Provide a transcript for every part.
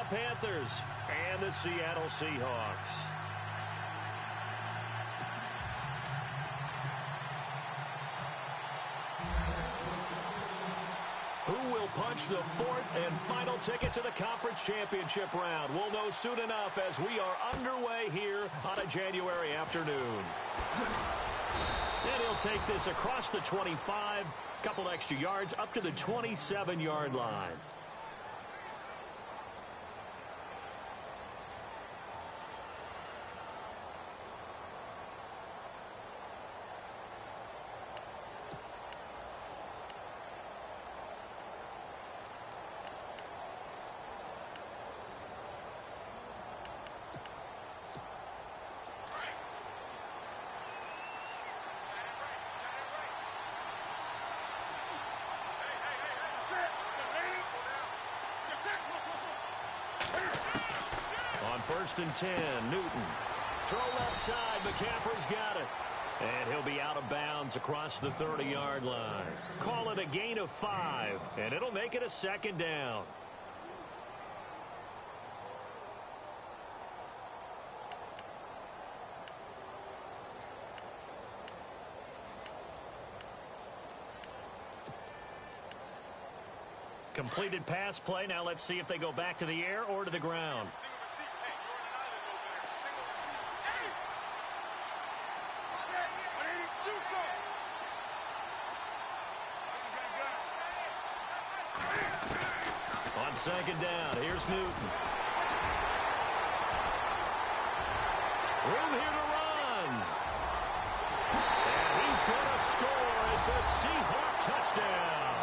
Carolina Panthers and the Seattle Seahawks. Who will punch the fourth and final ticket to the conference championship round? We'll know soon enough as we are underway here on a January afternoon. And he'll take this across the 25, couple extra yards up to the 27-yard line. First and 10, Newton. Throw left side, McCaffrey's got it. And he'll be out of bounds across the 30-yard line. Call it a gain of 5, and it'll make it a second down. Completed pass play. Now let's see if they go back to the air or to the ground. Second down. Here's Newton. Room here to run. And he's going to score. It's a Seahawk touchdown.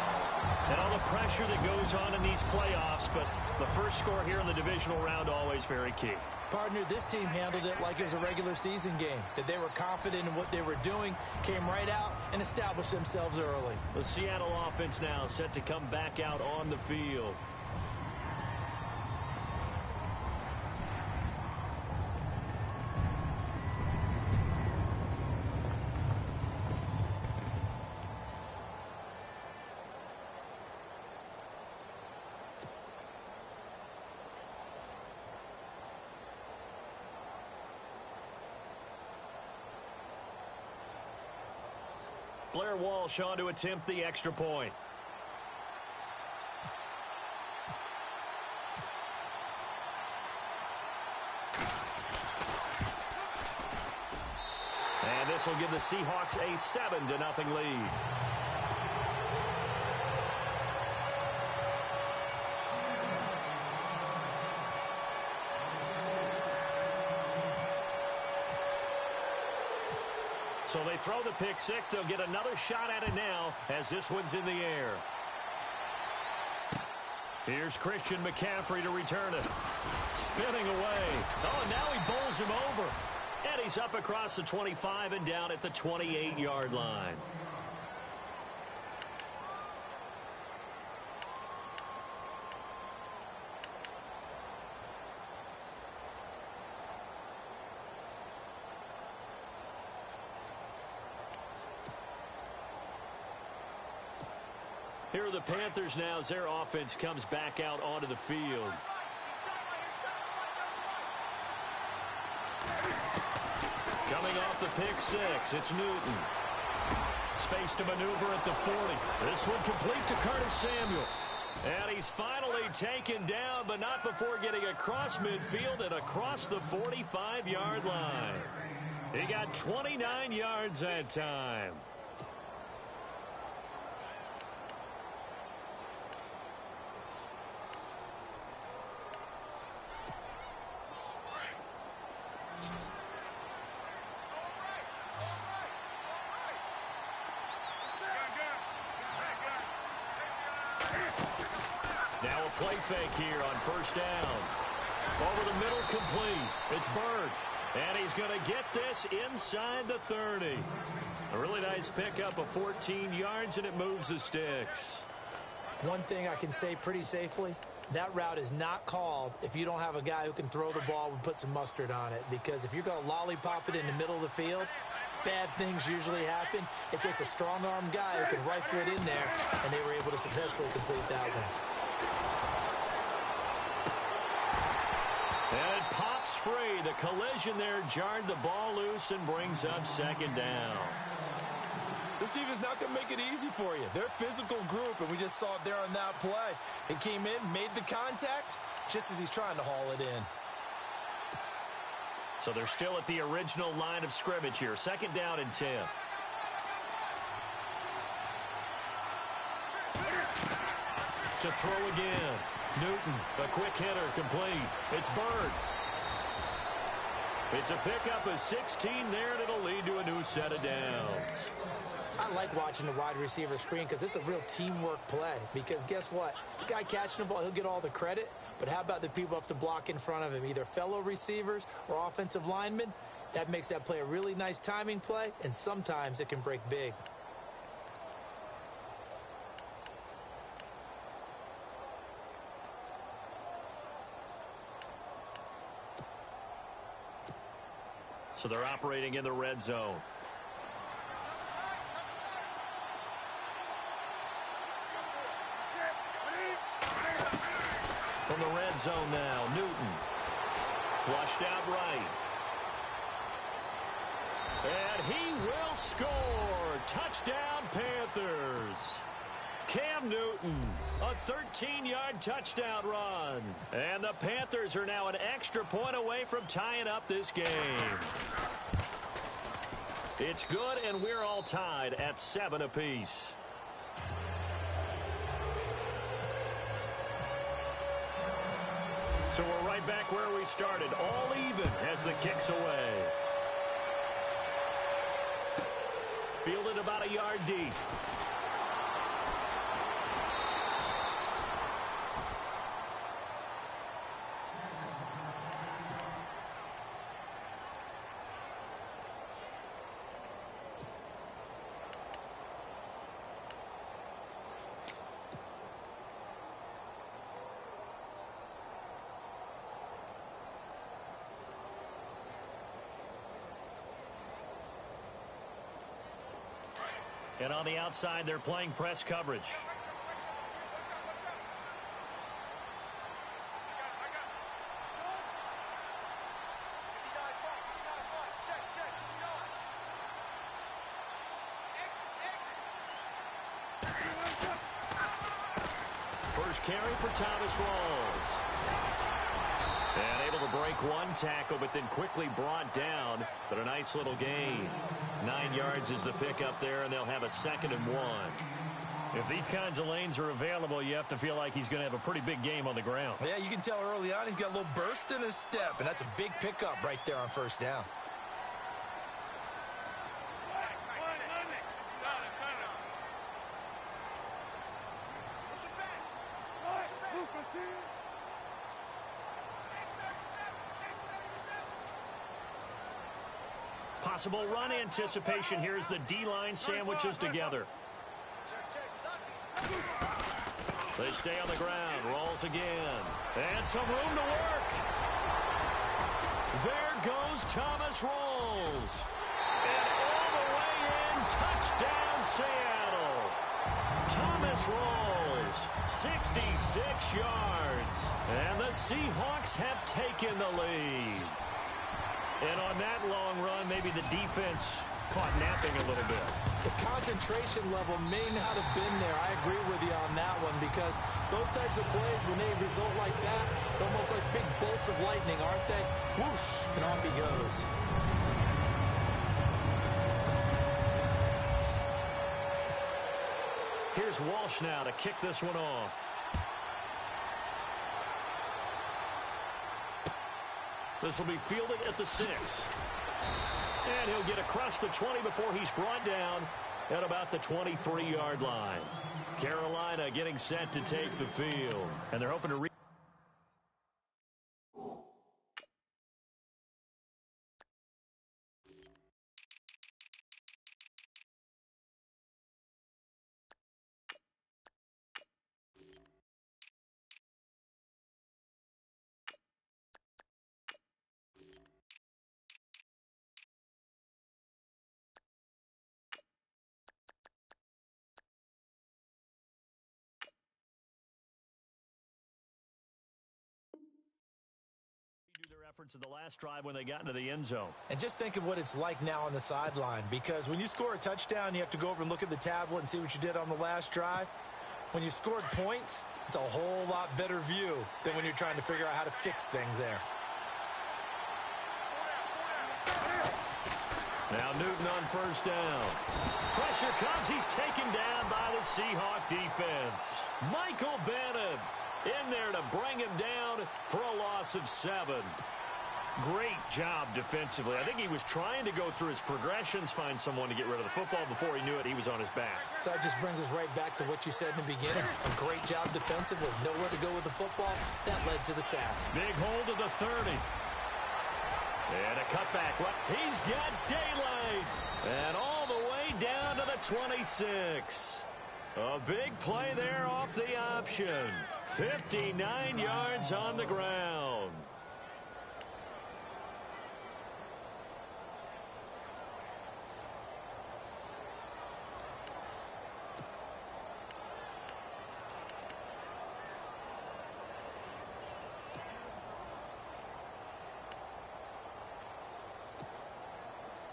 And all the pressure that goes on in these playoffs, but the first score here in the divisional round always very key. Partner, this team handled it like it was a regular season game. That they were confident in what they were doing, came right out and established themselves early. The Seattle offense now set to come back out on the field. Blair Walsh on to attempt the extra point. And this will give the Seahawks a 7-0 lead. So they throw the pick six. They'll get another shot at it now as this one's in the air. Here's Christian McCaffrey to return it. Spinning away. Oh, and now he bowls him over. And he's up across the 25 and down at the 28-yard line. Here are the Panthers now as their offense comes back out onto the field. Coming off the pick six, it's Newton. Space to maneuver at the 40. This one complete to Curtis Samuel. And he's finally taken down, but not before getting across midfield and across the 45-yard line. He got 29 yards that time. Now a play fake here on first down. Over the middle, complete. It's Bird. And he's going to get this inside the 30. A really nice pickup of 14 yards, and it moves the sticks. One thing I can say pretty safely, that route is not called if you don't have a guy who can throw the ball and put some mustard on it. Because if you're going to lollipop it in the middle of the field, bad things usually happen. It takes a strong-arm guy who can rifle it in there, and they were able to successfully complete that one. free. The collision there jarred the ball loose and brings up second down. This team is not going to make it easy for you. They're a physical group, and we just saw it there on that play. He came in, made the contact, just as he's trying to haul it in. So they're still at the original line of scrimmage here. Second down and 10. To throw again. Newton, a quick hitter, complete. It's Bird. It's a pickup of 16 there, and it'll lead to a new set of downs. I like watching the wide receiver screen because it's a real teamwork play. Because guess what? The guy catching the ball, he'll get all the credit. But how about the people up to block in front of him, either fellow receivers or offensive linemen? That makes that play a really nice timing play, and sometimes it can break big. So they're operating in the red zone. From the red zone now, Newton. Flushed out right. And he will score. Touchdown, Panthers. Cam Newton, a 13-yard touchdown run. And the Panthers are now an extra point away from tying up this game. It's good, and we're all tied at 7 apiece. So we're right back where we started, all even as the kick's away. Fielded about a yard deep. And on the outside, they're playing press coverage. First carry for Thomas Rawls. And able to break one tackle, but then quickly brought down. But a nice little gain. 9 yards is the pickup there, and they'll have a 2nd and 1. If these kinds of lanes are available, you have to feel like he's going to have a pretty big game on the ground. Yeah, you can tell early on he's got a little burst in his step, and that's a big pickup right there on first down. Possible run anticipation. Here's the D-line sandwiches together. They stay on the ground. Rolls again. And some room to work. There goes Thomas Rawls. And all the way in. Touchdown, Seattle. Thomas Rawls, 66 yards. And the Seahawks have taken the lead. And on that long run, maybe the defense caught napping a little bit. The concentration level may not have been there. I agree with you on that one because those types of plays, when they result like that, they're almost like big bolts of lightning, aren't they? Whoosh, and off he goes. Here's Walsh now to kick this one off. This will be fielded at the 6. And he'll get across the 20 before he's brought down at about the 23-yard line. Carolina getting set to take the field. And they're hoping to difference in the last drive when they got into the end zone. And just think of what it's like now on the sideline, because when you score a touchdown, you have to go over and look at the tablet and see what you did on the last drive. When you scored points, it's a whole lot better view than when you're trying to figure out how to fix things there. Now Newton on first down. Pressure comes. He's taken down by the Seahawk defense. Michael Bannon in there to bring him down for a loss of 7. Great job defensively. I think he was trying to go through his progressions, find someone to get rid of the football. Before he knew it, he was on his back. So that just brings us right back to what you said in the beginning. A great job defensively. Nowhere to go with the football. That led to the sack. Big hold of the 30. And a cutback. Well, he's got daylight. And all the way down to the 26. A big play there off the option. 59 yards on the ground.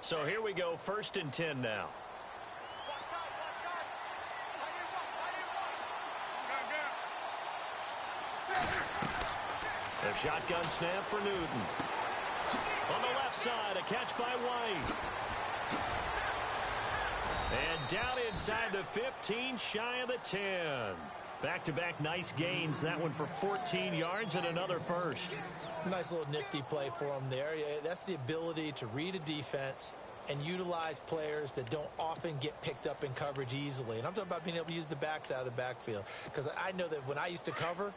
So here we go, 1st and 10 now. A shotgun snap for Newton. On the left side, a catch by White. And down inside the 15, shy of the 10. Back-to-back nice gains. That one for 14 yards and another first. Nice little nifty play for him there. Yeah, that's the ability to read a defense and utilize players that don't often get picked up in coverage easily. And I'm talking about being able to use the backs out of the backfield. Because I know that when I used to cover,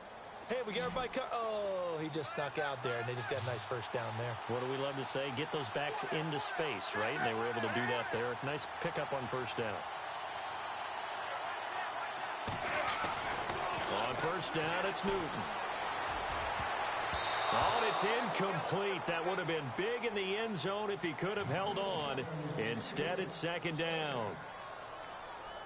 hey, we got everybody oh, he just snuck out there, and they just got a nice first down there. What do we love to say? Get those backs into space, right? And they were able to do that there. Nice pickup on first down. On first down, it's Newton. Oh, and it's incomplete. That would have been big in the end zone if he could have held on. Instead, it's 2nd down.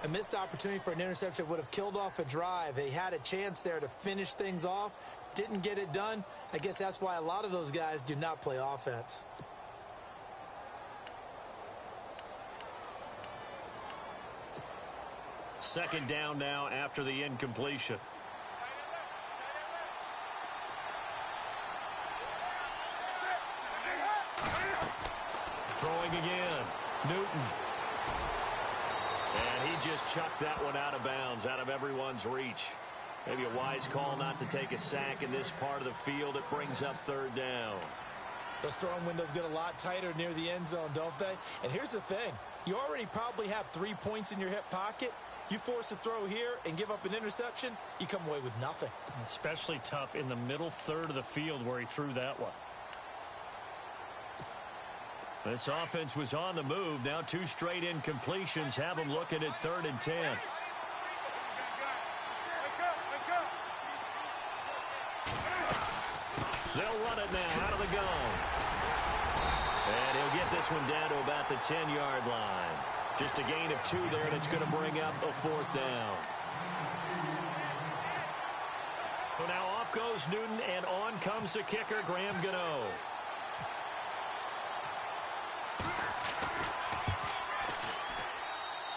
A missed opportunity for an interception would have killed off a drive. They had a chance there to finish things off. Didn't get it done. I guess that's why a lot of those guys do not play offense. Second down now after the incompletion. Throwing again. Newton. And he just chucked that one out of bounds, out of everyone's reach. Maybe a wise call not to take a sack in this part of the field. It brings up 3rd down. Those throwing windows get a lot tighter near the end zone, don't they? And here's the thing. You already probably have 3 points in your hip pocket. You force a throw here and give up an interception, you come away with nothing. Especially tough in the middle third of the field where he threw that one. This offense was on the move. Now 2 straight incompletions have them looking at 3rd and 10. They'll run it now out of the gun. And he'll get this one down to about the 10-yard line. Just a gain of 2 there, and it's going to bring up a 4th down. So now off goes Newton, and on comes the kicker, Graham Gano.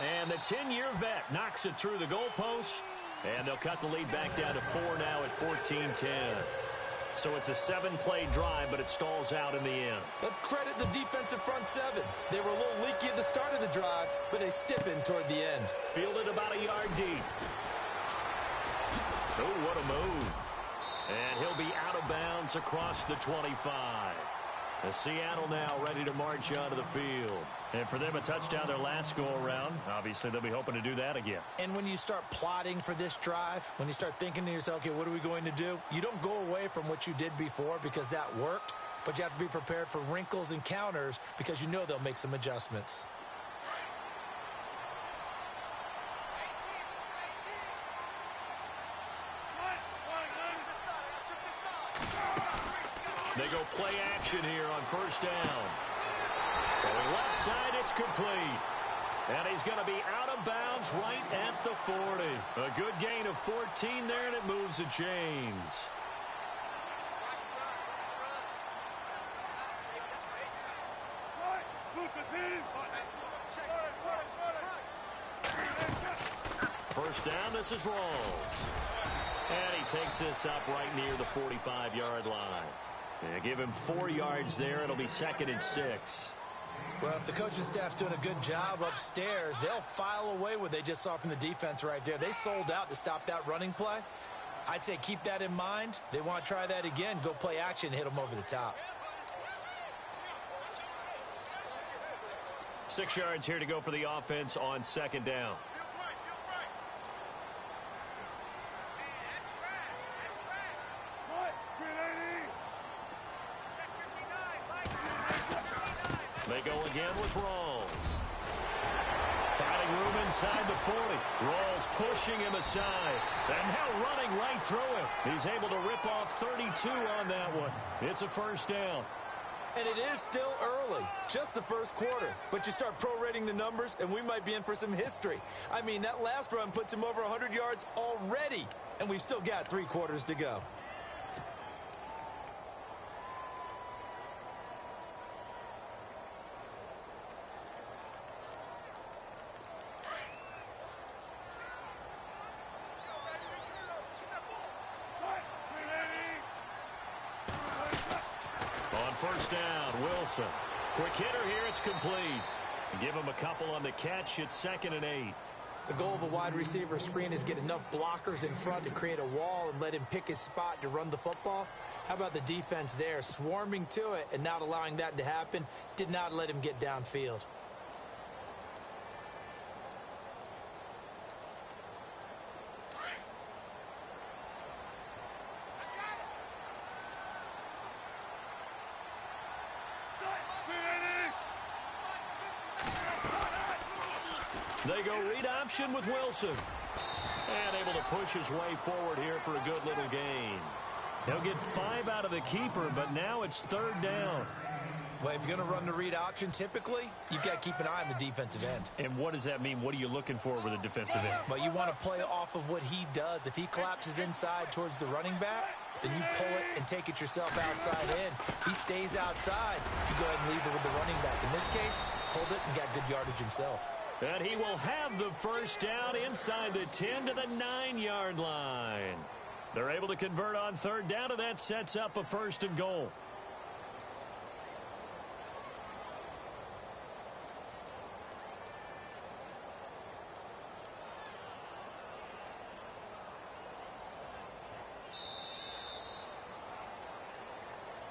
And the 10-year vet knocks it through the goalpost, and they'll cut the lead back down to 4 now at 14-10. So it's a 7-play drive, but it stalls out in the end. Let's credit the defensive front 7. They were a little leaky at the start of the drive, but they stiffened toward the end. Fielded about a yard deep. Oh, what a move. And he'll be out of bounds across the 25. As Seattle now ready to march onto the field. And for them, a touchdown their last go-around. Obviously, they'll be hoping to do that again. And when you start plotting for this drive, when you start thinking to yourself, okay, what are we going to do? You don't go away from what you did before because that worked, but you have to be prepared for wrinkles and counters because you know they'll make some adjustments. They go play action here on first down. Throwing left side, it's complete. And he's going to be out of bounds right at the 40. A good gain of 14 there, and it moves the chains. first down. This is Rawls. And he takes this up right near the 45-yard line. And give him 4 yards there. It'll be 2nd and 6. Well, if the coaching staff's doing a good job upstairs, they'll file away what they just saw from the defense right there. They sold out to stop that running play. I'd say keep that in mind. They want to try that again. Go play action and hit them over the top. 6 yards here to go for the offense on 2nd down. They go again with Rawls. Finding room inside the 40. Rawls pushing him aside. And now running right through him. He's able to rip off 32 on that one. It's a first down. And it is still early, just the first quarter. But you start prorating the numbers, and we might be in for some history. I mean, that last run puts him over 100 yards already, and we've still got 3 quarters to go. First down, Wilson. Quick hitter here, it's complete. Give him a couple on the catch. It's 2nd and 8. The goal of a wide receiver screen is get enough blockers in front to create a wall and let him pick his spot to run the football. How about the defense there, swarming to it and not allowing that to happen? Did not let him get downfield. They go read option with Wilson. And able to push his way forward here for a good little gain. He'll get 5 out of the keeper, but now it's 3rd down. Well, if you're going to run the read option, typically, you've got to keep an eye on the defensive end. And what does that mean? What are you looking for with a defensive end? Well, you want to play off of what he does. If he collapses inside towards the running back, then you pull it and take it yourself outside in. If he stays outside, you go ahead and leave it with the running back. In this case, pulled it and got good yardage himself. And he will have the first down inside the 10 to the 9-yard line. They're able to convert on 3rd down, and that sets up a 1st and goal.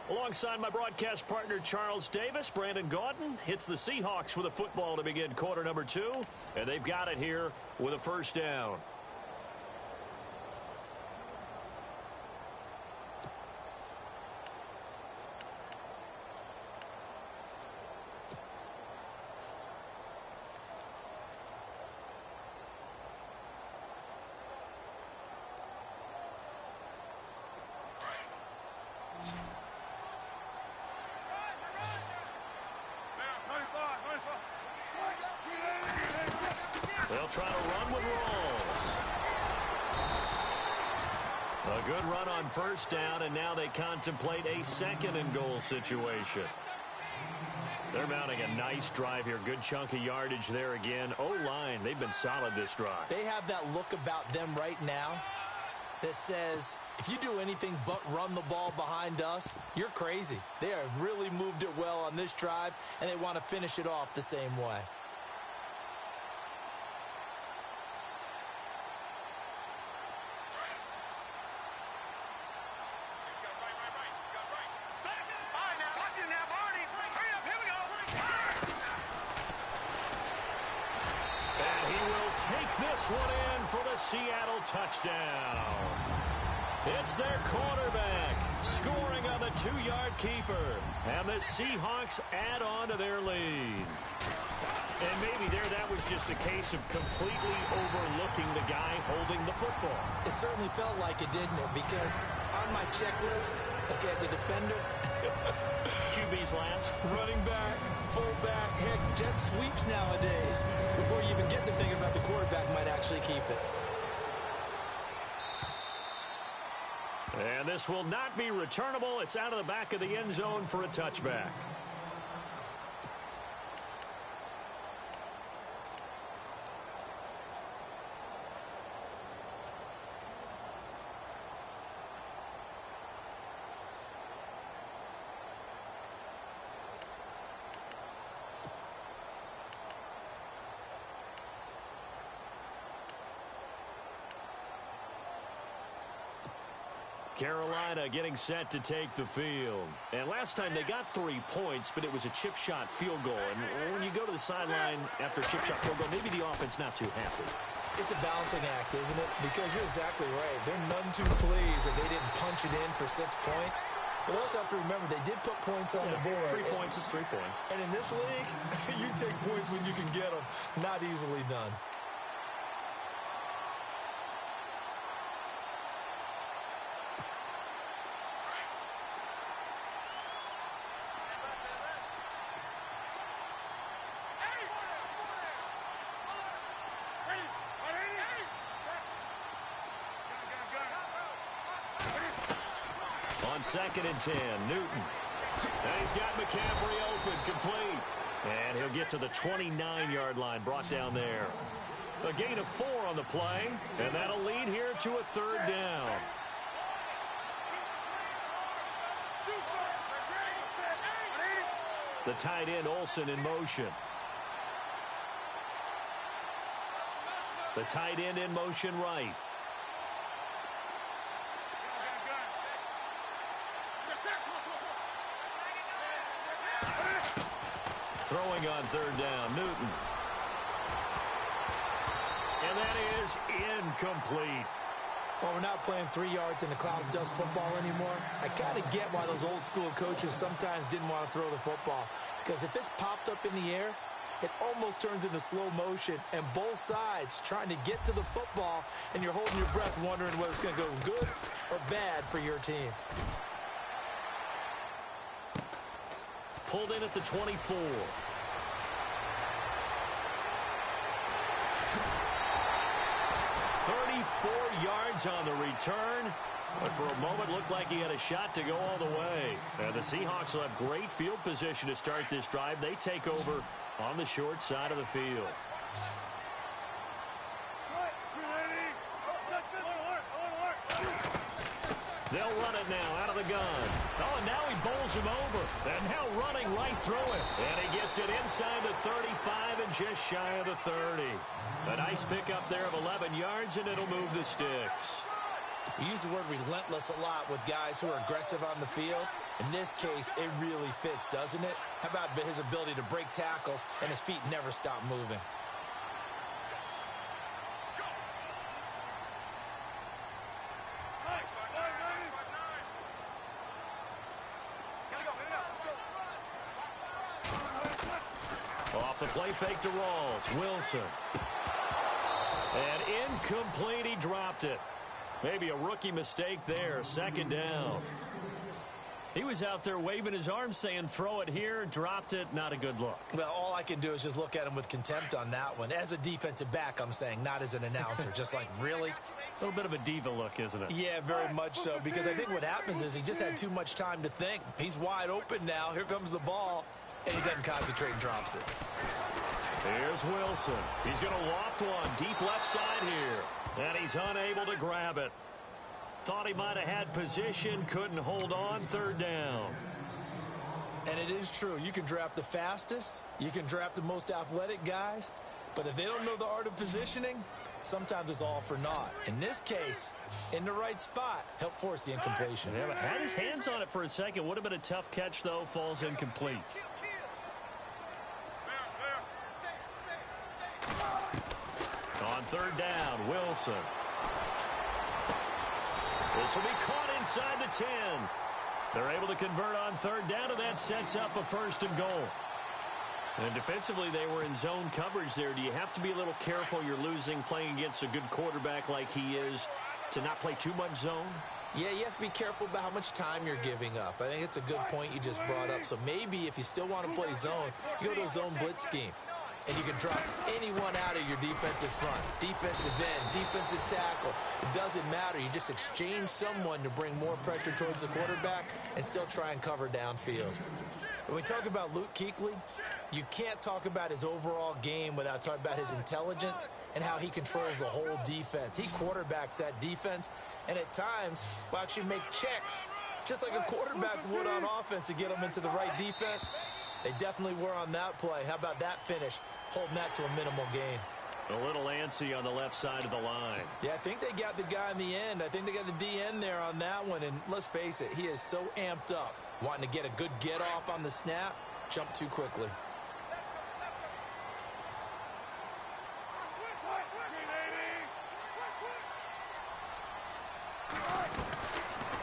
Alongside my broadcast partner, Charles Davis, Brandon Gaudin hits the Seahawks with a football to begin quarter number 2. And they've got it here with a first down. They'll try to run with Rawls. A good run on first down, and now they contemplate a 2nd and goal situation. They're mounting a nice drive here. Good chunk of yardage there again. O-line, they've been solid this drive. They have that look about them right now that says, if you do anything but run the ball behind us, you're crazy. They have really moved it well on this drive, and they want to finish it off the same way. One in for the Seattle touchdown. It's their quarterback scoring on the 2-yard keeper. And the Seahawks add on to their lead. And maybe there that was just a case of completely overlooking the guy holding the football. It certainly felt like it, didn't it? Because on my checklist, okay, as a defender, QB's last. Running back, fullback, heck, jet sweeps nowadays. Before you even get to thinking about the quarterback might actually keep it. And this will not be returnable. It's out of the back of the end zone for a touchback. Carolina getting set to take the field. And last time they got 3 points, but it was a chip shot field goal. And when you go to the sideline after a chip shot field goal, maybe the offense not too happy. It's a balancing act, isn't it? Because you're exactly right. They're none too pleased that they didn't punch it in for 6 points. But also have to remember, they did put points on the board. 3 points is 3 points. And in this league, you take points when you can get them. Not easily done. On 2nd and 10, Newton. And he's got McCaffrey open, complete. And he'll get to the 29-yard line, brought down there. A gain of 4 on the play, and that'll lead here to a 3rd down. The tight end, Olsen, in motion. The tight end in motion right. Throwing on 3rd down, Newton. And that is incomplete. Well, we're not playing 3 yards in a cloud of dust football anymore. I kind of get why those old school coaches sometimes didn't want to throw the football. Because if it's popped up in the air, it almost turns into slow motion. And both sides trying to get to the football, and you're holding your breath wondering whether it's going to go good or bad for your team. Pulled in at the 24. 34 yards on the return. But for a moment, looked like he had a shot to go all the way. And the Seahawks will have great field position to start this drive. They take over on the short side of the field. They'll run it now out of the gun. Oh, and now he bowls him over. And now running right through it. And he gets it inside the 35 and just shy of the 30. A nice pickup there of 11 yards, and it'll move the sticks. We use the word relentless a lot with guys who are aggressive on the field. In this case, it really fits, doesn't it? How about his ability to break tackles and his feet never stop moving? Off the play fake to Rawls. Wilson. And incomplete. He dropped it. Maybe a rookie mistake there. 2nd down. He was out there waving his arms saying throw it here. Dropped it. Not a good look. Well, all I can do is just look at him with contempt on that one. As a defensive back, I'm saying, not as an announcer. Just like, really? A little bit of a diva look, isn't it? Yeah, very much so. Because I think what happens is he just had too much time to think. He's wide open now. Here comes the ball. And he doesn't concentrate and drops it. Here's Wilson. He's going to loft one deep left side here. And he's unable to grab it. Thought he might have had position. Couldn't hold on. 3rd down. And it is true. You can draft the fastest. You can draft the most athletic guys. But if they don't know the art of positioning, sometimes it's all for naught. In this case, in the right spot, helped force the incompletion. Yeah, but had his hands on it for a second. Would have been a tough catch, though. Falls incomplete. On 3rd down, Wilson. This will be caught inside the 10. They're able to convert on 3rd down, and that sets up a 1st and goal. And defensively, they were in zone coverage there. Do you have to be a little careful? You're losing playing against a good quarterback like he is to not play too much zone? Yeah, you have to be careful about how much time you're giving up. I think it's a good point you just brought up. So maybe if you still want to play zone, you go to a zone blitz scheme. And you can drop anyone out of your defensive front. Defensive end, defensive tackle. It doesn't matter. You just exchange someone to bring more pressure towards the quarterback and still try and cover downfield. When we talk about Luke Kuechly, you can't talk about his overall game without talking about his intelligence and how he controls the whole defense. He quarterbacks that defense and at times will actually make checks just like a quarterback would on offense to get them into the right defense. They definitely were on that play. How about that finish? Holding that to a minimal gain. A little antsy on the left side of the line. Yeah, I think they got the guy in the end. I think they got the DN there on that one. And let's face it, he is so amped up, wanting to get a good get off on the snap, jump too quickly.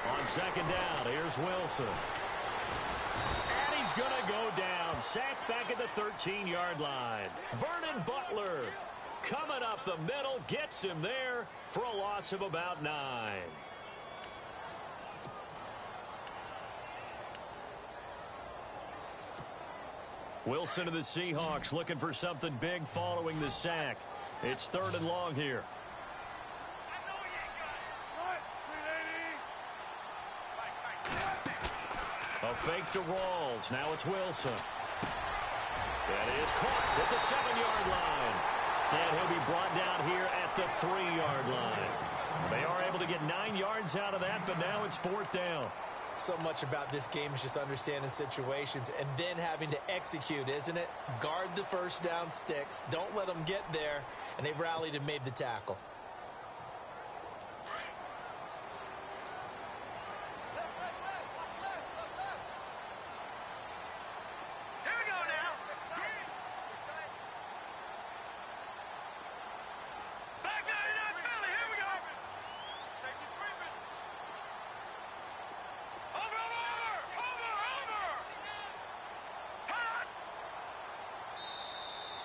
On second down, here's Wilson. And he's going to go down. Sacked back at the 13-yard line. Vernon Butler coming up the middle, gets him there for a loss of about 9. Wilson of the Seahawks looking for something big following the sack. It's 3rd and long here. A fake to Rawls. Now it's Wilson. That is caught at the 7-yard line. And he'll be brought down here at the 3-yard line. They are able to get 9 yards out of that, but now it's 4th down. So much about this game is just understanding situations and then having to execute, isn't it? Guard the first down sticks. Don't let them get there. And they rallied and made the tackle.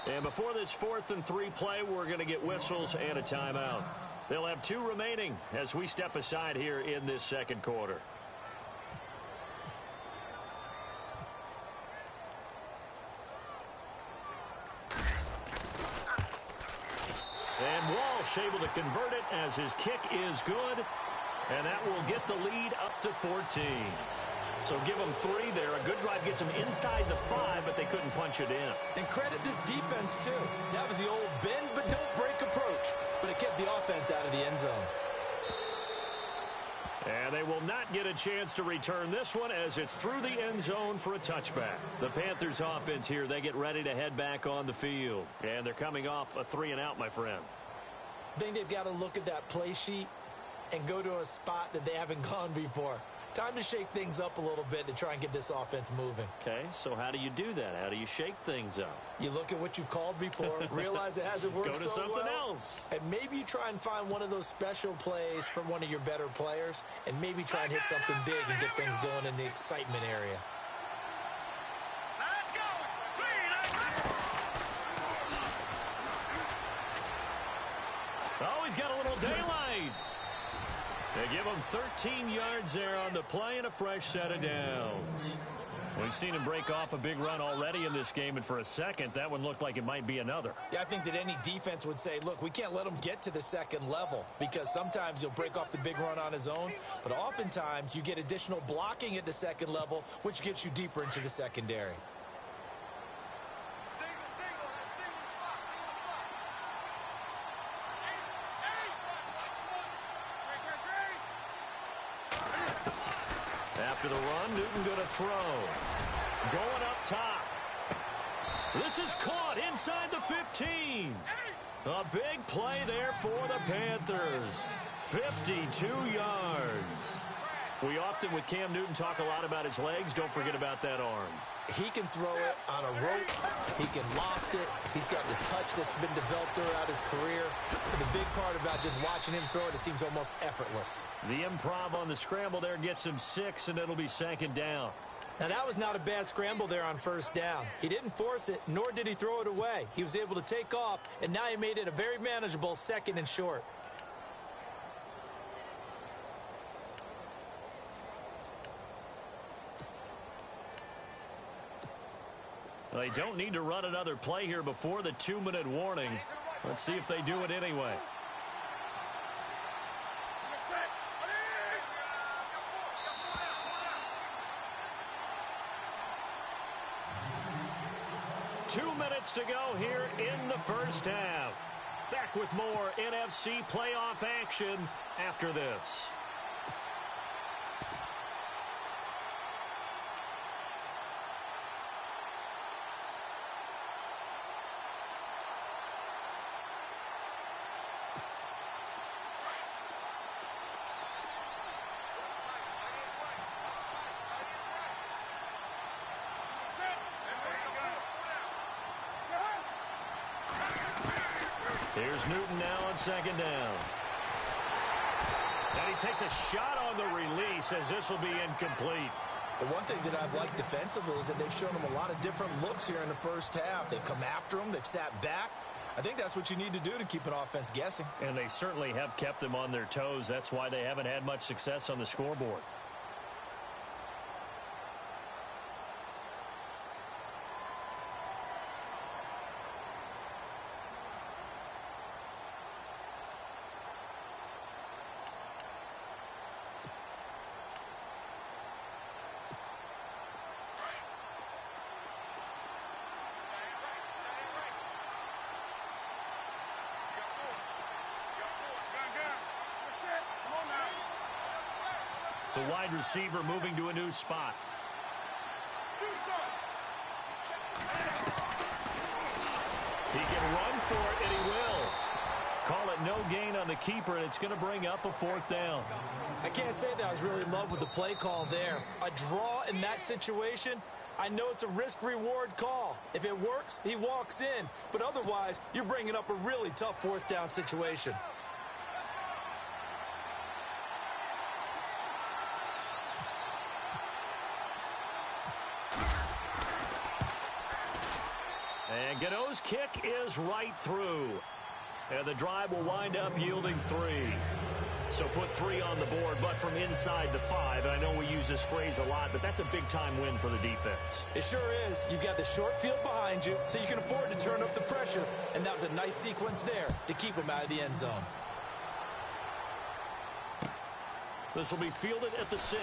And before this 4th and 3 play, we're going to get whistles and a timeout. They'll have 2 remaining as we step aside here in this 2nd quarter. And Walsh able to convert it as his kick is good. And that will get the lead up to 14. So give them 3 there. A good drive gets them inside the 5, but they couldn't punch it in. And credit this defense, too. That was the old bend but don't break approach. But it kept the offense out of the end zone. And they will not get a chance to return this one as it's through the end zone for a touchback. The Panthers offense here, they get ready to head back on the field. And they're coming off a 3-and-out, my friend. I think they've got to look at that play sheet and go to a spot that they haven't gone before. Time to shake things up a little bit to try and get this offense moving. Okay, so how do you do that? How do you shake things up? You look at what you've called before, realize it hasn't worked so well. Go to something else. And maybe you try and find one of those special plays from one of your better players, and maybe try and hit something big and get things going in the excitement area. Let's go. Oh, he's got a little daylight. They give him 13 yards there on the play and a fresh set of downs. We've seen him break off a big run already in this game, and for a second, that one looked like it might be another. Yeah, I think that any defense would say, look, we can't let him get to the 2nd level because sometimes he'll break off the big run on his own, but oftentimes you get additional blocking at the 2nd level, which gets you deeper into the secondary. After the run, Newton going to throw. Going up top. This is caught inside the 15. A big play there for the Panthers. 52 yards. We often, with Cam Newton, talk a lot about his legs. Don't forget about that arm. He can throw it on a rope. He can loft it. He's got the touch that's been developed throughout his career. But the big part about just watching him throw it seems almost effortless. The improv on the scramble there gets him 6, and it'll be 2nd down. Now, that was not a bad scramble there on 1st down. He didn't force it, nor did he throw it away. He was able to take off, and now he made it a very manageable 2nd and short. They don't need to run another play here before the 2-minute warning. Let's see if they do it anyway. Two minutes to go here in the first half. Back with more NFC playoff action after this. Here's Newton now on second down. And he takes a shot on the release as this will be incomplete. The one thing that I've liked defensively is that they've shown him a lot of different looks here in the first half. They've come after him. They've sat back. I think that's what you need to do to keep an offense guessing. And they certainly have kept them on their toes. That's why they haven't had much success on the scoreboard. The wide receiver moving to a new spot. He can run for it, and he will. Call it no gain on the keeper, and it's going to bring up a fourth down. I can't say that I was really in love with the play call there. A draw in that situation, I know it's a risk-reward call. If it works, he walks in. But otherwise, you're bringing up a really tough fourth down situation. And Gano's kick is right through. And the drive will wind up yielding 3. So put 3 on the board, but from inside the 5. And I know we use this phrase a lot, but that's a big-time win for the defense. It sure is. You've got the short field behind you, so you can afford to turn up the pressure. And that was a nice sequence there to keep him out of the end zone. This will be fielded at the 6.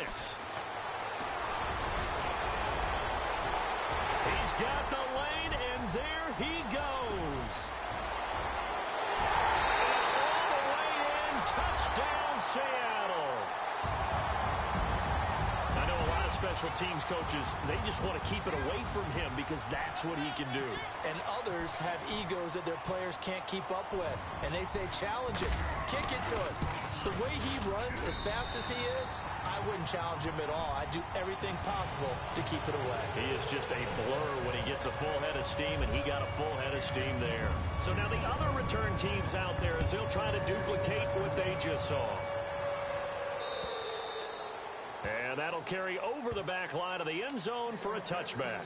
He's got the lane, and there he goes. All the way in, touchdown, Seattle. I know a lot of special teams coaches, they just want to keep it away from him because that's what he can do. And others have egos that their players can't keep up with. And they say, challenge it, kick it to it. The way he runs as fast as he is, I wouldn't challenge him at all. I'd do everything possible to keep it away. He is just a blur when he gets a full head of steam, and he got a full head of steam there. So now the other return teams out there as they'll try to duplicate what they just saw. And that'll carry over the back line of the end zone for a touchback.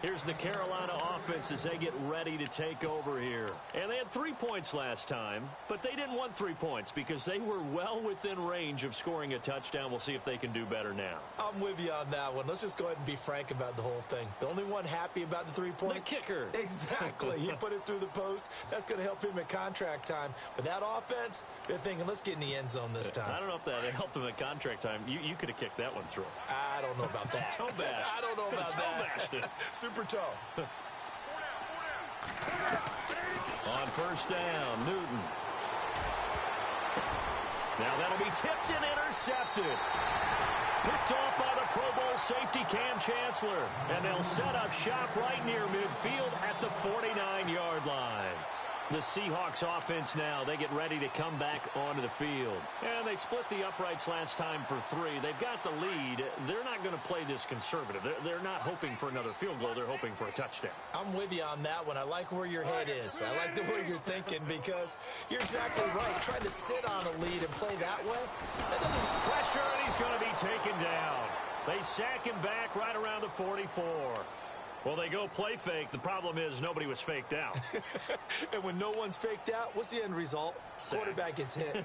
Here's the Carolina offense as they get ready to take over here. And they had 3 points last time, but they didn't want 3 points because they were well within range of scoring a touchdown. We'll see if they can do better now. I'm with you on that one. Let's just go ahead and be frank about the whole thing. The only one happy about the 3-point? The kicker. Exactly. He put it through the post. That's going to help him at contract time. But that offense, they're thinking, let's get in the end zone this time. I don't know if that helped him at contract time. You could have kicked that one through. I don't know about that. Toe bash. I don't know about Toe that. bashed it. Super toe. On first down, Newton. Now that'll be tipped and intercepted. Picked off by the Pro Bowl safety Cam Chancellor. And they'll set up shop right near midfield at the 49-yard line. The Seahawks offense now, they get ready to come back onto the field. And they split the uprights last time for 3. They've got the lead. They're not going to play this conservative. They're not hoping for another field goal. They're hoping for a touchdown. I'm with you on that one. I like where your head is. I like the way you're thinking because you're exactly right. Trying to sit on a lead and play that way, that doesn't... Pressure, and he's going to be taken down. They sack him back right around the 44. Well, they go play fake. The problem is nobody was faked out. And when no one's faked out, what's the end result? Sack. Quarterback gets hit.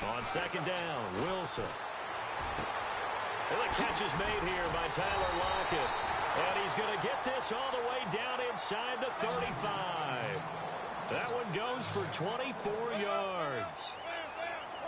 On second down, Wilson. Well, the catch is made here by Tyler Lockett. And he's going to get this all the way down inside the 35. That one goes for 24 yards.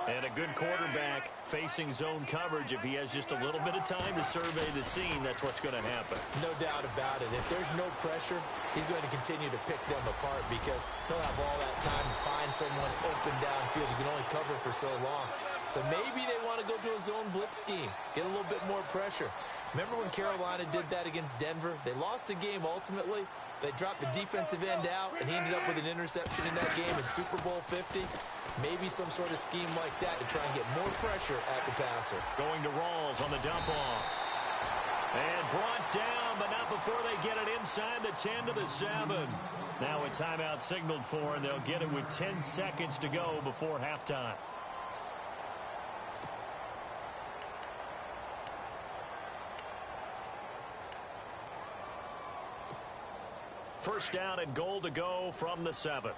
And a good quarterback facing zone coverage. If he has just a little bit of time to survey the scene, that's what's going to happen. No doubt about it. If there's no pressure, he's going to continue to pick them apart because he'll have all that time to find someone open downfield. He can only cover for so long. So maybe they want to go to a zone blitz scheme, get a little bit more pressure. Remember when Carolina did that against Denver? They lost the game ultimately. They dropped the defensive end out, and he ended up with an interception in that game in Super Bowl 50. Maybe some sort of scheme like that to try and get more pressure at the passer. Going to Rawls on the dump-off. And brought down, but not before they get it inside the 10 to the 7. Now a timeout signaled for, and they'll get it with 10 seconds to go before halftime. First down and goal to go from the 7.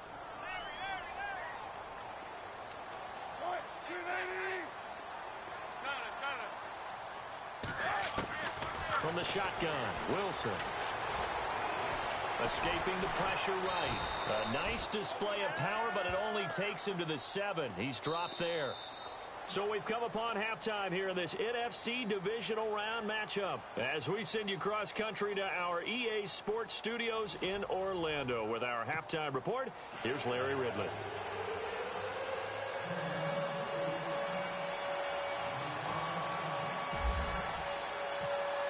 From the shotgun, Wilson. Escaping the pressure right. A nice display of power, but it only takes him to the 7. He's dropped there. So we've come upon halftime here in this NFC divisional round matchup as we send you cross-country to our EA Sports Studios in Orlando with our halftime report. Here's Larry Ridley.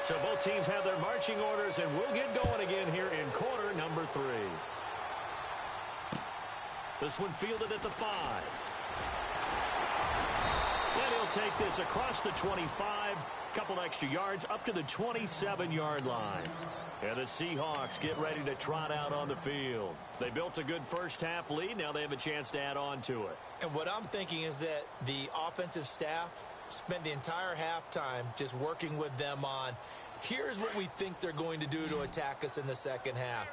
So both teams have their marching orders, and we'll get going again here in quarter number 3. This one fielded at the 5. And he'll take this across the 25, couple extra yards up to the 27-yard line. And the Seahawks get ready to trot out on the field. They built a good first-half lead. Now they have a chance to add on to it. And what I'm thinking is that the offensive staff spent the entire halftime just working with them on, here's what we think they're going to do to attack us in the second half.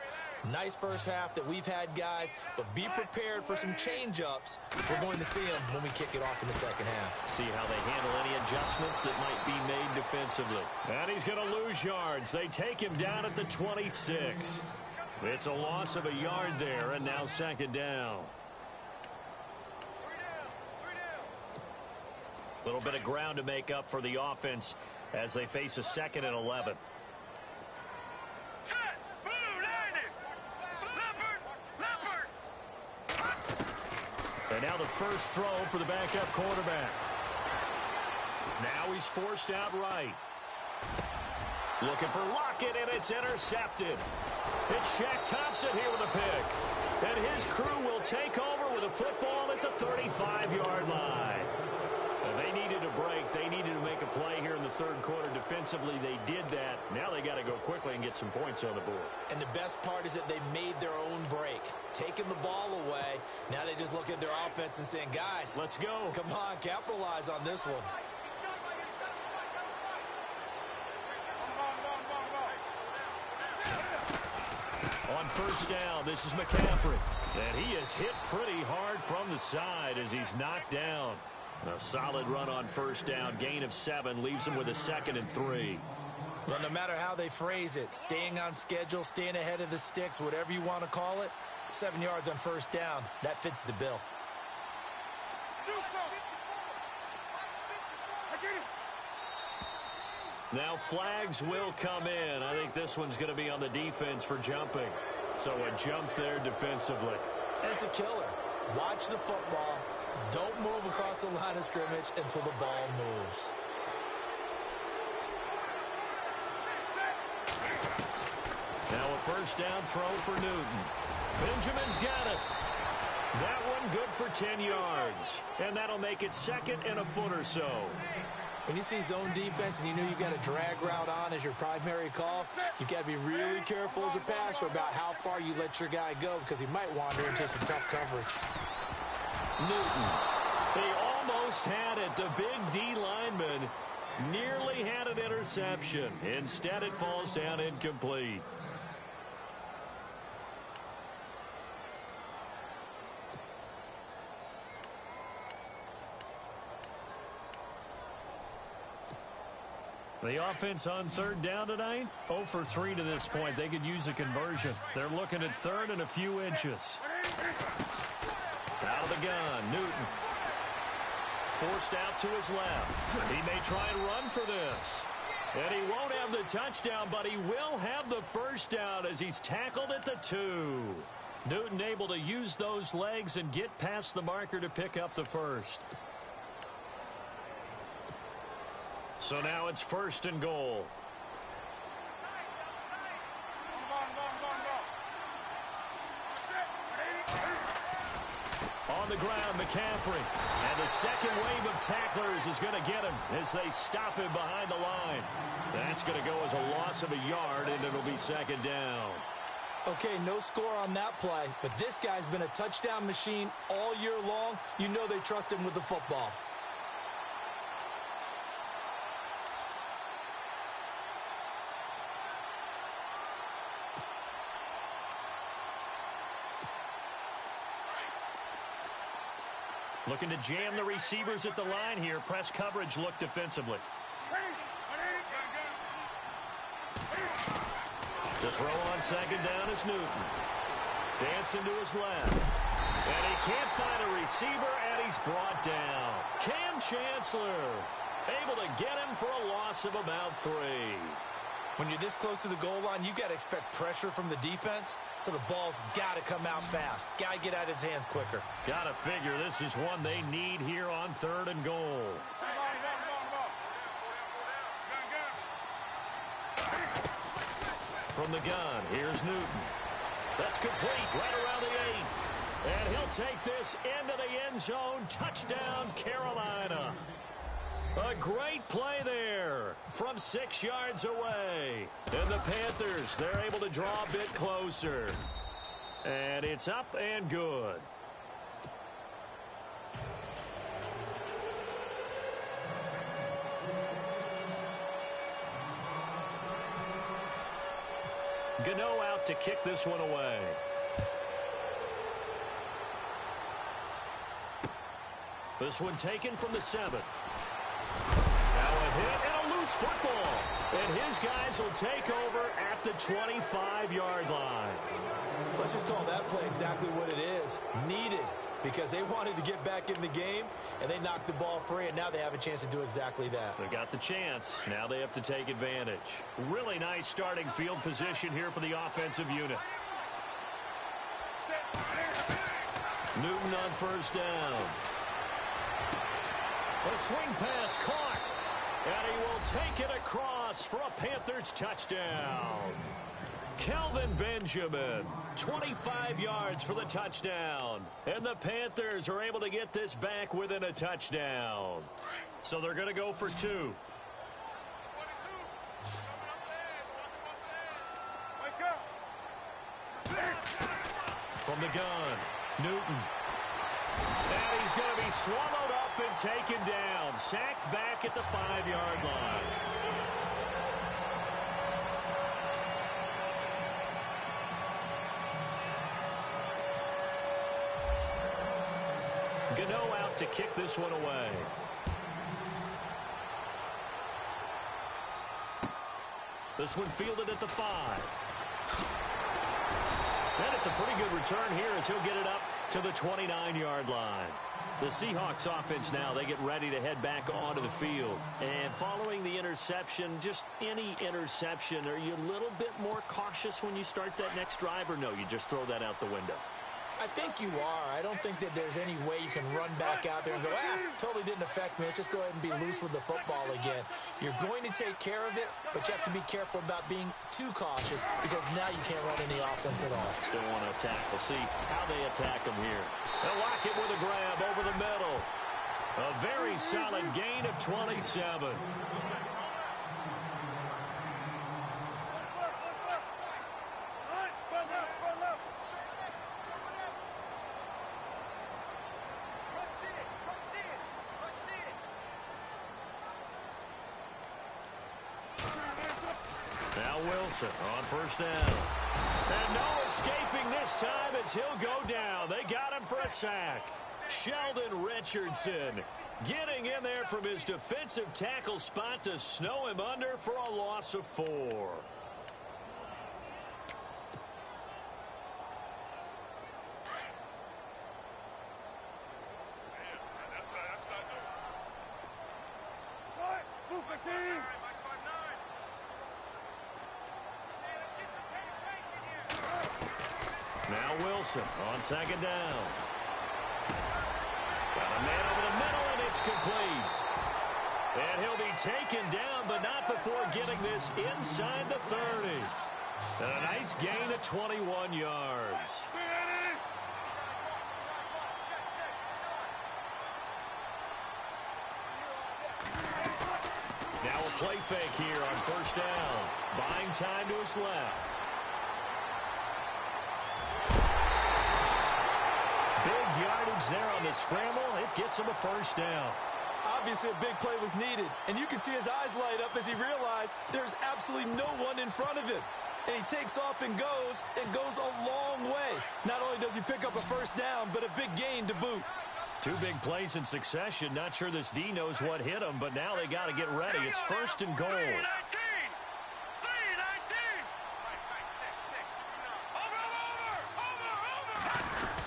Nice first half that we've had, guys, but be prepared for some change-ups if we're going to see them when we kick it off in the second half. See how they handle any adjustments that might be made defensively. And he's going to lose yards. They take him down at the 26. It's a loss of a yard there, and now second down. A little bit of ground to make up for the offense as they face a 2nd and 11. And now the first throw for the backup quarterback. Now he's forced out right. Looking for Lockett, and it's intercepted. It's Shaq Thompson here with a pick. And his crew will take over with a football at the 35-yard line. They needed a break. They needed to make a play here in the third quarter. Defensively, they did that. Now they got to go quickly and get some points on the board. And the best part is that they made their own break. Taking the ball away. Now they just look at their offense and saying, guys, let's go. Come on, capitalize on this one. On first down, this is McCaffrey. And he is hit pretty hard from the side as he's knocked down. A solid run on first down. Gain of 7 leaves him with a 2nd and 3. Well, no matter how they phrase it, staying on schedule, staying ahead of the sticks, whatever you want to call it, 7 yards on first down, that fits the bill. Now flags will come in. I think this one's going to be on the defense for jumping. So a jump there defensively. And it's a killer. Watch the football. Don't move across the line of scrimmage until the ball moves. Now a first down throw for Newton. Benjamin's got it. That one good for 10 yards. And that'll make it 2nd and a foot or so. When you see zone defense and you know you've got a drag route on as your primary call, you've got to be really careful as a passer about how far you let your guy go because he might wander into some tough coverage. Newton. They almost had it. The big D lineman nearly had an interception. Instead, it falls down incomplete. The offense on third down tonight, 0 for 3 to this point. They could use a conversion. They're looking at third and a few inches. Out of the gun, Newton. Forced out to his left. He may try and run for this. And he won't have the touchdown, but he will have the first down as he's tackled at the 2. Newton able to use those legs and get past the marker to pick up the first. So now it's 1st and goal. On the ground, McCaffrey. And the second wave of tacklers is going to get him as they stop him behind the line. That's going to go as a loss of a yard, and it'll be second down. Okay, no score on that play, but this guy's been a touchdown machine all year long. You know they trust him with the football. Looking to jam the receivers at the line here. Press coverage look defensively. To throw on second down is Newton. Dancing to his left. And he can't find a receiver, and he's brought down. Cam Chancellor able to get him for a loss of about 3. When you're this close to the goal line, you've got to expect pressure from the defense, so the ball's got to come out fast. Got to get out of his hands quicker. Got to figure this is one they need here on 3rd and goal. From the gun, here's Newton. That's complete right around the 8. And he'll take this into the end zone. Touchdown, Carolina. A great play there from 6 yards away. And the Panthers, they're able to draw a bit closer. And it's up and good. Gano out to kick this one away. This one taken from the 7. Now a hit and a loose football. And his guys will take over at the 25-yard line. Let's just call that play exactly what it is. Needed, because they wanted to get back in the game, and they knocked the ball free, and now they have a chance to do exactly that. They got the chance. Now they have to take advantage. Really nice starting field position here for the offensive unit. Newton on first down. A swing pass caught. And he will take it across for a Panthers touchdown. Kelvin Benjamin, 25 yards for the touchdown. And the Panthers are able to get this back within a touchdown. So they're going to go for 2. From the gun, Newton. And he's going to be swallowed up and taken down. Sacked back at the 5-yard line. Gano out to kick this one away. This one fielded at the 5. And it's a pretty good return here as he'll get it up to the 29-yard line. The Seahawks offense now, they get ready to head back onto the field. And following the interception, just any interception, are you a little bit more cautious when you start that next drive, or no, you just throw that out the window? I think you are. I don't think that there's any way you can run back out there and go, totally didn't affect me. Let's just go ahead and be loose with the football again. You're going to take care of it, but you have to be careful about being too cautious because now you can't run any offense at all. Don't want to attack. We'll see how they attack them here. They'll lock it with a grab over the middle. A very solid gain of 27. Now Wilson on first down. And no escaping this time as he'll go down. They got him for a sack. Sheldon Richardson getting in there from his defensive tackle spot to snow him under for a loss of 4. Now Wilson on second down. Got a man over the middle, and it's complete. And he'll be taken down, but not before getting this inside the 30. And a nice gain of 21 yards. play fake here on first down. Buying time to his left. Big yardage there on the scramble. It gets him a first down. Obviously, a big play was needed, and you can see his eyes light up as he realized there's absolutely no one in front of him. And he takes off and goes a long way. Not only does he pick up a first down, but a big gain to boot. Two big plays in succession. Not sure this D knows what hit him, but now they got to get ready. It's first and goal.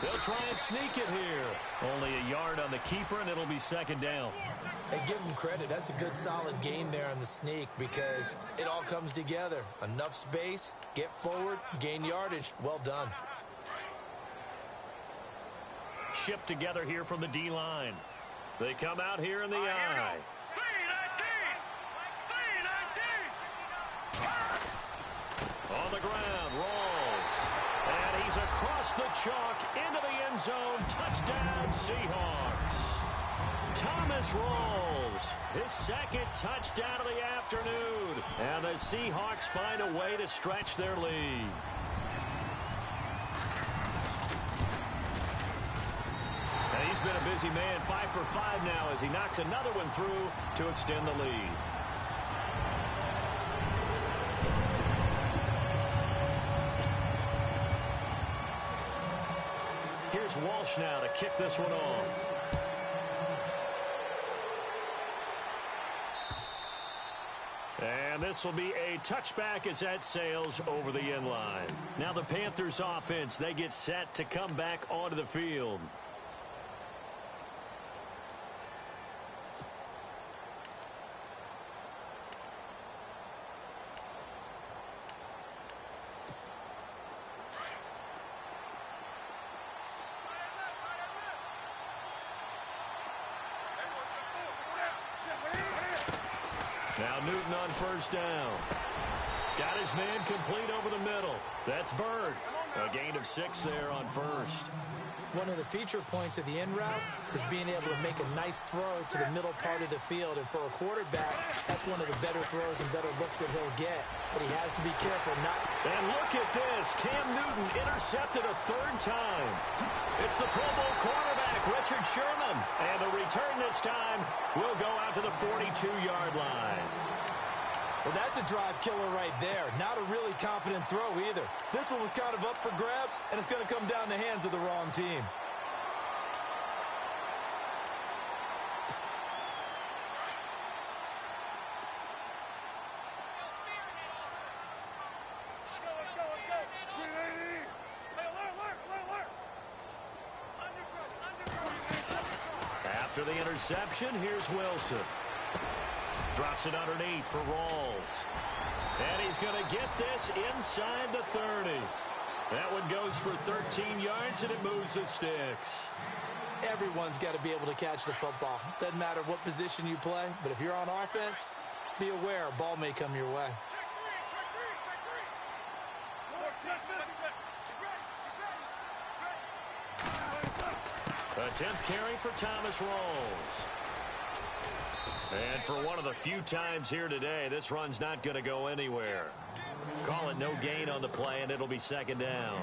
They'll try and sneak it here. Only a yard on the keeper, and it'll be second down. Hey, give him credit. That's a good, solid gain there on the sneak because it all comes together. Enough space, get forward, gain yardage. Well done. Shift together here from the D-line. They come out here in the I. On the ground, rolls. And he's across the chalk into the end zone. Touchdown, Seahawks. Thomas Rawls, his second touchdown of the afternoon. And the Seahawks find a way to stretch their lead. And he's been a busy man, 5 for 5 now as he knocks another one through to extend the lead. Here's Walsh now to kick this one off. And this will be a touchback as that sails over the end line. Now the Panthers offense, they get set to come back onto the field. Now Newton on first down. Got his man complete over the middle. That's Bird. A gain of 6 there on first. One of the feature points of the in route is being able to make a nice throw to the middle part of the field. And for a quarterback, that's one of the better throws and better looks that he'll get. But he has to be careful not to. And look at this. Cam Newton intercepted a third time. It's the Pro Bowl quarterback, Richard Sherman. And the return this time will go out to the 42-yard line. Well, that's a drive killer right there. Not a really confident throw either. This one was kind of up for grabs, and it's going to come down the hands of the wrong team. After the interception, here's Wilson. Drops it underneath for Rawls. And he's going to get this inside the 30. That one goes for 13 yards, and it moves the sticks. Everyone's got to be able to catch the football. Doesn't matter what position you play, but if you're on offense, be aware a ball may come your way. A 10th carry for Thomas Rawls. And for one of the few times here today, this run's not going to go anywhere. Call it no gain on the play, and it'll be second down.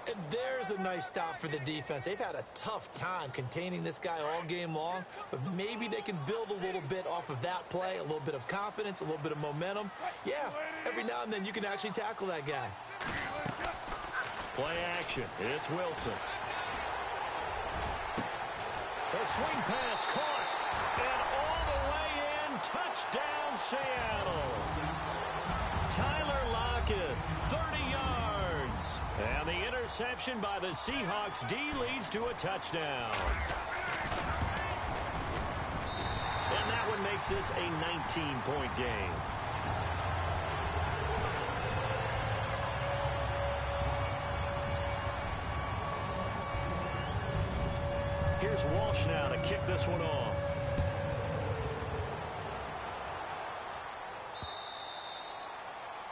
And there's a nice stop for the defense. They've had a tough time containing this guy all game long, but maybe they can build a little bit off of that play, a little bit of confidence, a little bit of momentum. Yeah, every now and then you can actually tackle that guy. Play action. It's Wilson. A swing pass caught. And all the way in, touchdown Seattle. Tyler Lockett, 30 yards. And the interception by the Seahawks D leads to a touchdown. And that one makes this a 19-point game. Here's Walsh now to kick this one off.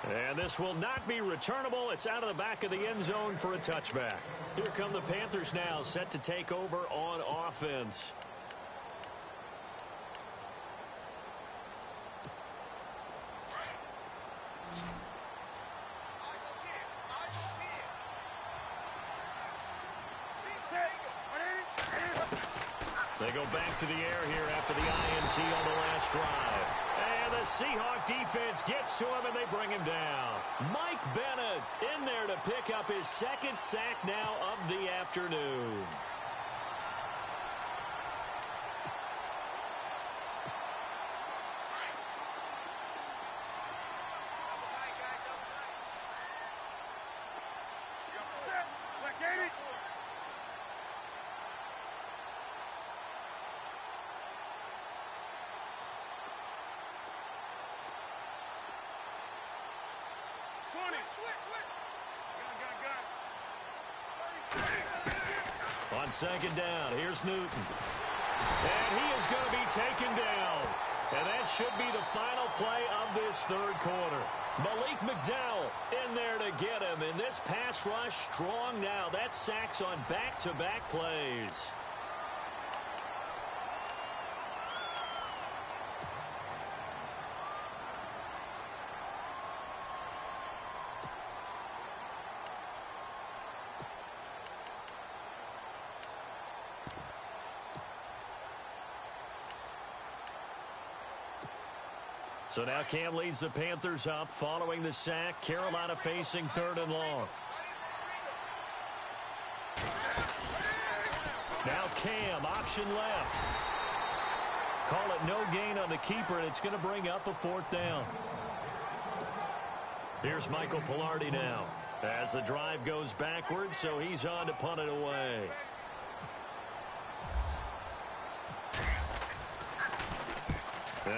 And this will not be returnable. It's out of the back of the end zone for a touchback. Here come the Panthers now, set to take over on offense. go back to the air here after the INT on the last drive. And the Seahawk defense gets to him, and they bring him down. Mike Bennett in there to pick up his second sack now of the afternoon. On second down, here's Newton. And he is going to be taken down. And that should be the final play of this third quarter. Malik McDowell in there to get him. And this pass rush strong now. That sacks on back-to-back plays. So now Cam leads the Panthers up following the sack. Carolina facing 3rd and long. Now Cam, option left. Call it no gain on the keeper, and it's going to bring up a 4th down. Here's Michael Pilardi now as the drive goes backwards, so he's on to punt it away.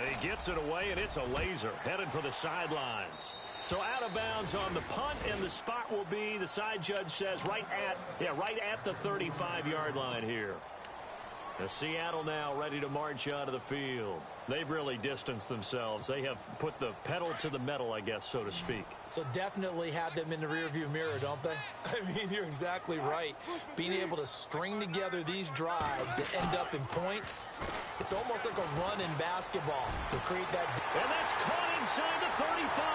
He gets it away, and it's a laser headed for the sidelines. So out of bounds on the punt, and the spot will be, the side judge says, right at the 35-yard line here. The Seattle now ready to march onto the field. They've really distanced themselves. They have put the pedal to the metal, I guess, so to speak. So definitely have them in the rearview mirror, don't they? I mean, you're exactly right. Being able to string together these drives that end up in points, it's almost like a run in basketball to create that. And that's caught inside the 35.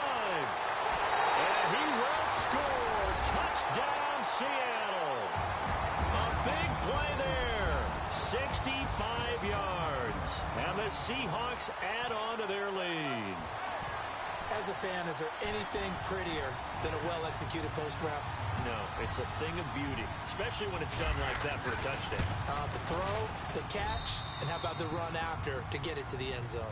And he will score. Touchdown, Seattle. A big play there. 65 yards. And the Seahawks add on to their lead. As a fan, is there anything prettier than a well-executed post route? No, it's a thing of beauty, especially when it's done like that for a touchdown. The throw, the catch, and how about the run after to get it to the end zone?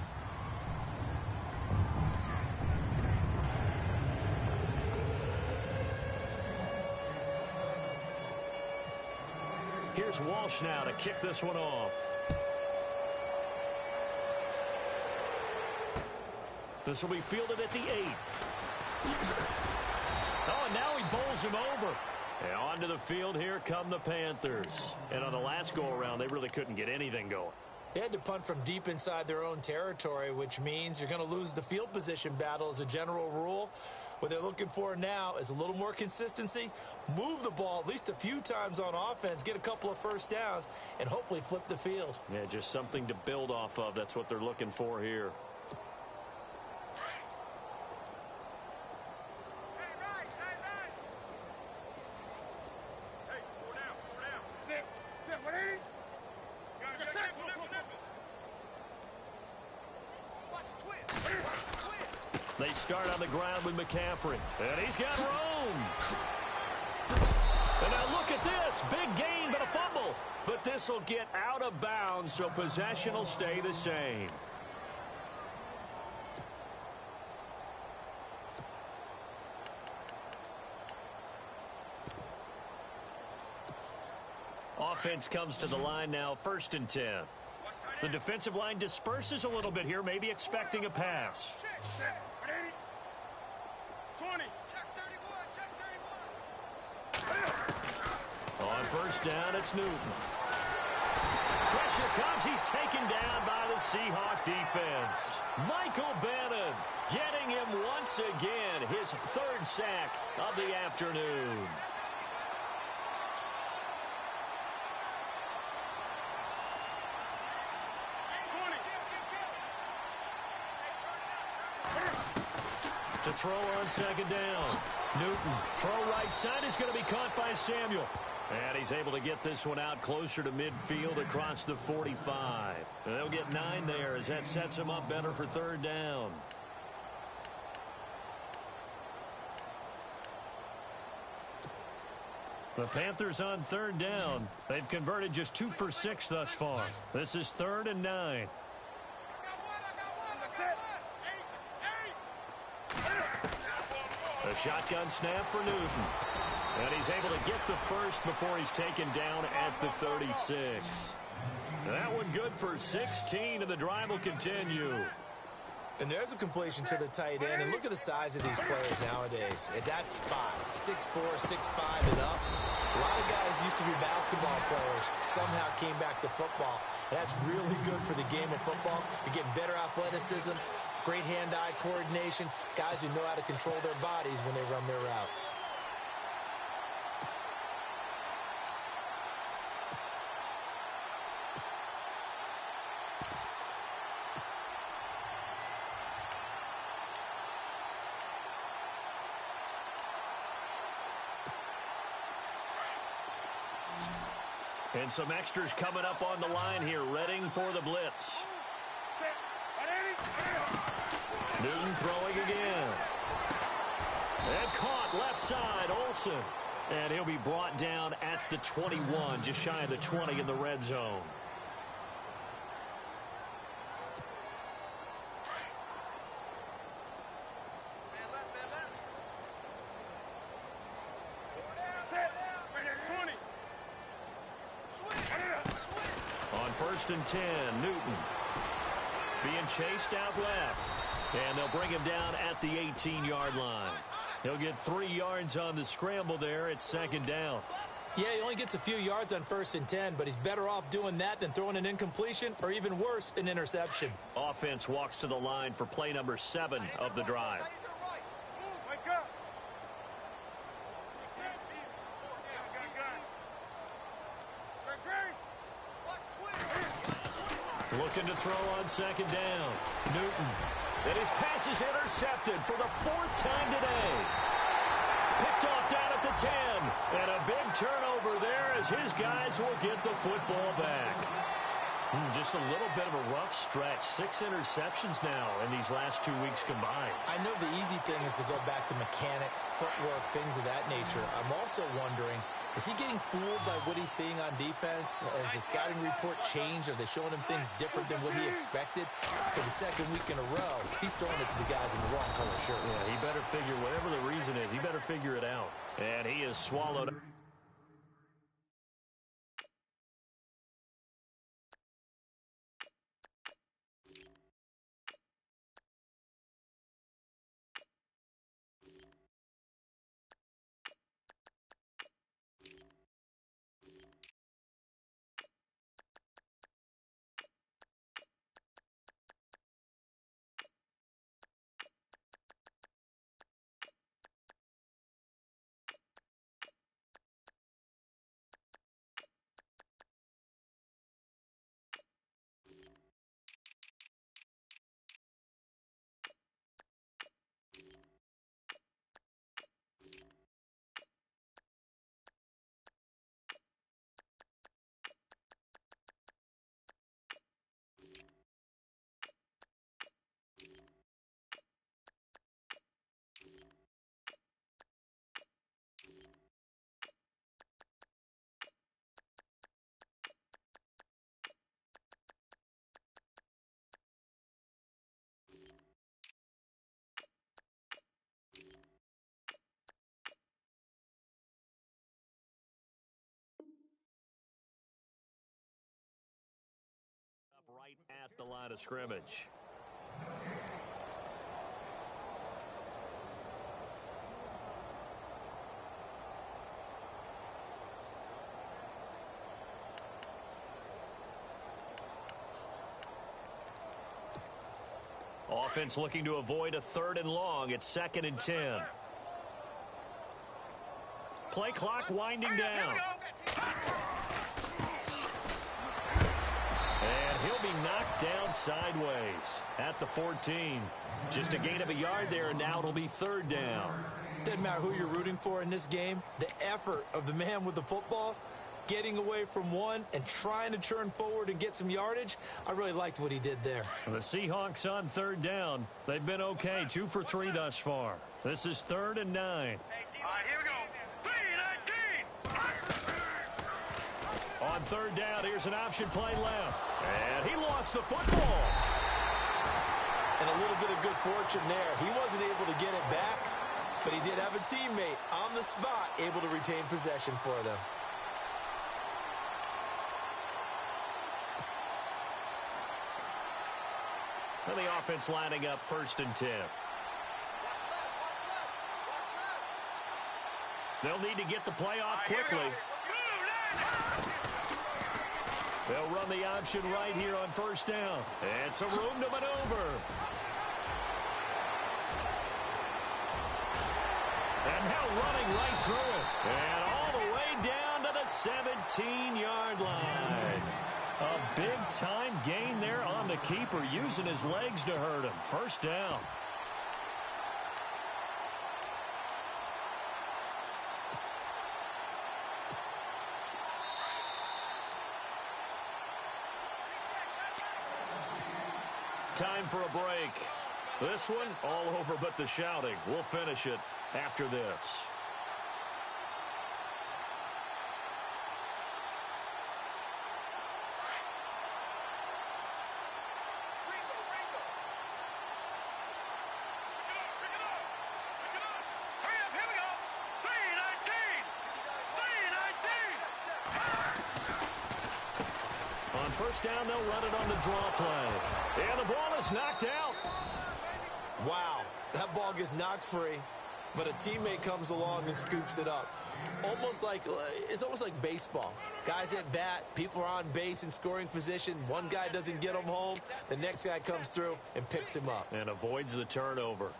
Here's Walsh now to kick this one off. This will be fielded at the 8. Oh, and now he bowls him over. And onto the field, here come the Panthers. And on the last go-around, they really couldn't get anything going. They had to punt from deep inside their own territory, which means you're going to lose the field position battle as a general rule. What they're looking for now is a little more consistency, move the ball at least a few times on offense, get a couple of first downs, and hopefully flip the field. Yeah, just something to build off of. That's what they're looking for here. They start on the ground with McCaffrey. And he's got room. And now look at this. Big gain, but a fumble. But this will get out of bounds, so possession will stay the same. Offense comes to the line now, 1st and 10. The defensive line disperses a little bit here, maybe expecting a pass. 20. On 1st down, it's Newton. Pressure comes. He's taken down by the Seahawk defense. Michael Bannon getting him once again, his 3rd sack of the afternoon. To throw on 2nd down. Newton, throw right side is going to be caught by Samuel. And he's able to get this one out closer to midfield across the 45. And they'll get 9 there as that sets him up better for third down. The Panthers on third down. They've converted just 2 for 6 thus far. This is 3rd and 9. A shotgun snap for Newton. And he's able to get the first before he's taken down at the 36. That one good for 16, and the drive will continue. And there's a completion to the tight end. And look at the size of these players nowadays. At that spot, 6'4", 6'5", and up. A lot of guys used to be basketball players, somehow came back to football. And that's really good for the game of football. You're getting better athleticism, great hand-eye coordination, guys who know how to control their bodies when they run their routes. And some extras coming up on the line here, readying for the blitz. Newton throwing again. And caught left side, Olsen. And he'll be brought down at the 21, just shy of the 20 in the red zone. On 1st and 10, Newton being chased out left. And they'll bring him down at the 18-yard line. He'll get 3 yards on the scramble there at 2nd down. Yeah, he only gets a few yards on 1st and 10, but he's better off doing that than throwing an incompletion or even worse, an interception. Offense walks to the line for play number 7 of the drive. Looking to throw on 2nd down. Newton. And his pass is intercepted for the 4th time today. Picked off down at the 10. And a big turnover there as his guys will get the football back. Just a little bit of a rough stretch. 6 interceptions now in these last 2 weeks combined. I know the easy thing is to go back to mechanics, footwork, things of that nature. I'm also wondering, is he getting fooled by what he's seeing on defense? Has the scouting report changed? Are they showing him things different than what he expected? For the 2nd week in a row, he's throwing it to the guys in the wrong color shirts. Yeah, he better figure, whatever the reason is, he better figure it out. And he is swallowed. Right at the line of scrimmage. Offense looking to avoid a 3rd and long. It's 2nd and 10. Play clock winding down. And he'll be knocked down sideways at the 14. Just a gain of a yard there, and now it'll be 3rd down. Doesn't matter who you're rooting for in this game. The effort of the man with the football, getting away from one and trying to turn forward and get some yardage, I really liked what he did there. The Seahawks on third down. They've been okay, 2 for 3 thus far. This is 3rd and 9. All right, here we go. 3-19. On third down, here's an option play left. And he lost the football. And a little bit of good fortune there. He wasn't able to get it back, but he did have a teammate on the spot able to retain possession for them. And the offense lining up 1st and 10. They'll need to get the play off quickly. They'll run the option right here on 1st down. And some room to maneuver. And now running right through it. And all the way down to the 17-yard line. A big-time gain there on the keeper, using his legs to hurt him. 1st down. Time for a break. This one, all over but the shouting. We'll finish it after this. On 1st down, they'll run it on the draw play. And the ball is knocked out. Wow, that ball gets knocked free, but a teammate comes along and scoops it up. It's almost like baseball. Guys at bat, people are on base in scoring position. One guy doesn't get him home. The next guy comes through and picks him up. And avoids the turnover.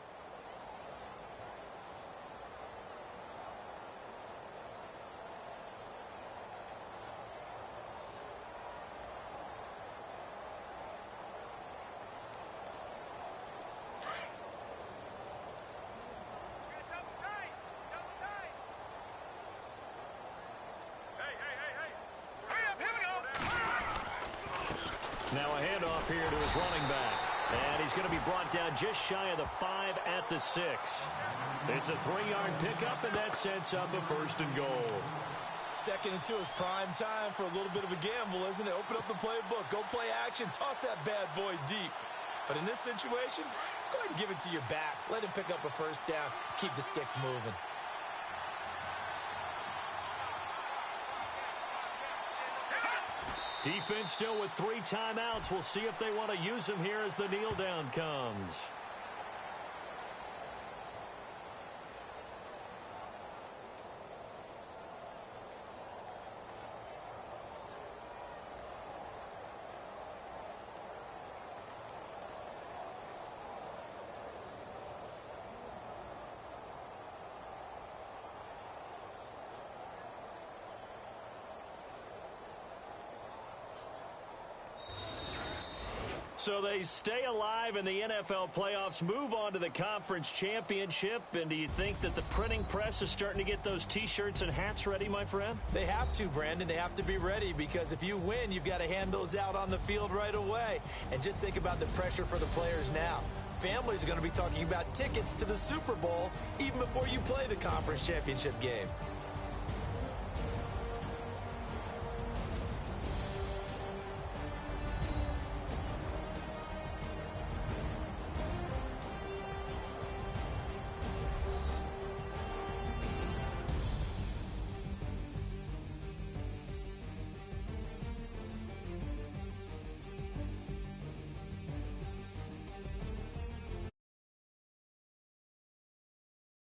Now a handoff here to his running back. And he's going to be brought down just shy of the 5 at the 6. It's a 3-yard pickup, and that sets up a 1st and goal. 2nd and 2 is prime time for a little bit of a gamble, isn't it? Open up the playbook, go play action, toss that bad boy deep. But in this situation, go ahead and give it to your back. Let him pick up a 1st down, keep the sticks moving. Defense still with 3 timeouts. We'll see if they want to use them here as the kneel down comes. So they stay alive in the NFL playoffs, move on to the conference championship. And do you think that the printing press is starting to get those T-shirts and hats ready, my friend? They have to, Brandon. They have to be ready, because if you win, you've got to hand those out on the field right away. And just think about the pressure for the players now. Families are going to be talking about tickets to the Super Bowl even before you play the conference championship game.